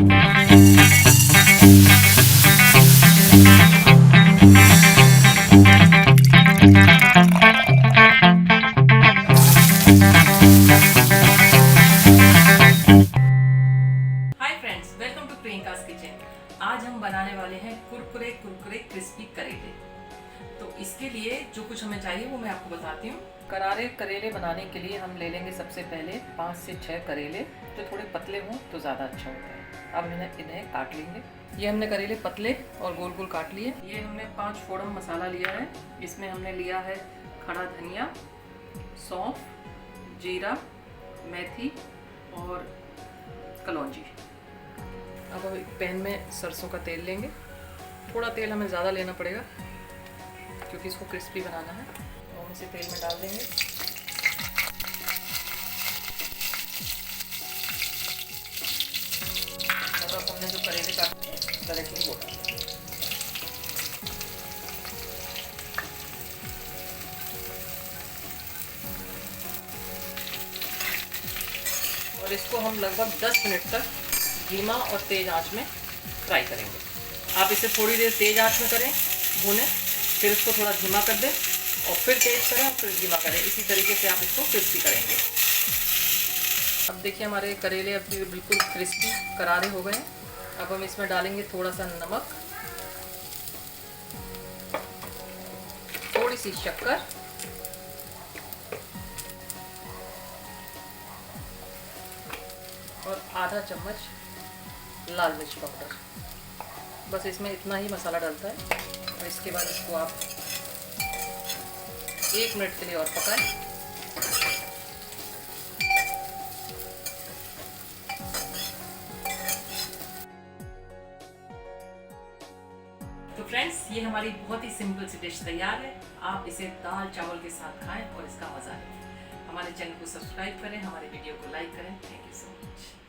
Friends, welcome to Priyanka's kitchen. आज हम बनाने वाले हैं कुरकुरे कुरकुरे क्रिस्पी करेले। तो इसके लिए जो कुछ हमें चाहिए वो मैं आपको बताती हूँ। करारे करेले बनाने के लिए हम ले लेंगे सबसे पहले 5 से 6 करेले, जो थोड़े पतले हों तो ज़्यादा अच्छा होता है। अब इन्हें काट लेंगे। ये हमने करेले पतले और गोल गोल काट लिए। ये हमने 5 फोड़न मसाला लिया है। इसमें हमने लिया है खड़ा धनिया, सौंफ, जीरा, मेथी और कलौंजी। अब हम एक पैन में सरसों का तेल लेंगे। थोड़ा तेल हमें ज़्यादा लेना पड़ेगा क्योंकि इसको क्रिस्पी बनाना है। और हम इसे तेल में डाल देंगे। और अब हमने जो करेले काटे हैं डायरेक्टली वो डाल देंगे। और इसको हम लगभग 10 मिनट तक धीमा और तेज़ आंच में फ्राई करेंगे। आप इसे थोड़ी देर तेज़ आंच में करें, भूनें, फिर इसको थोड़ा धीमा कर दें और फिर तेज़ करें और फिर धीमा करें। इसी तरीके से आप इसको क्रिस्पी करेंगे। अब देखिए हमारे करेले अब बिल्कुल क्रिस्पी करारे हो गए हैं। अब हम इसमें डालेंगे थोड़ा सा नमक, थोड़ी सी शक्कर और आधा चम्मच लाल मिर्च पाउडर। बस इसमें इतना ही मसाला डलता है। और इसके बाद इसको आप 1 मिनट के लिए और पकाएं। तो फ्रेंड्स, ये हमारी बहुत ही सिंपल सी डिश तैयार है। आप इसे दाल चावल के साथ खाएं और इसका मजा लें। हमारे चैनल को सब्सक्राइब करें, हमारे वीडियो को लाइक करें। Thank you so much.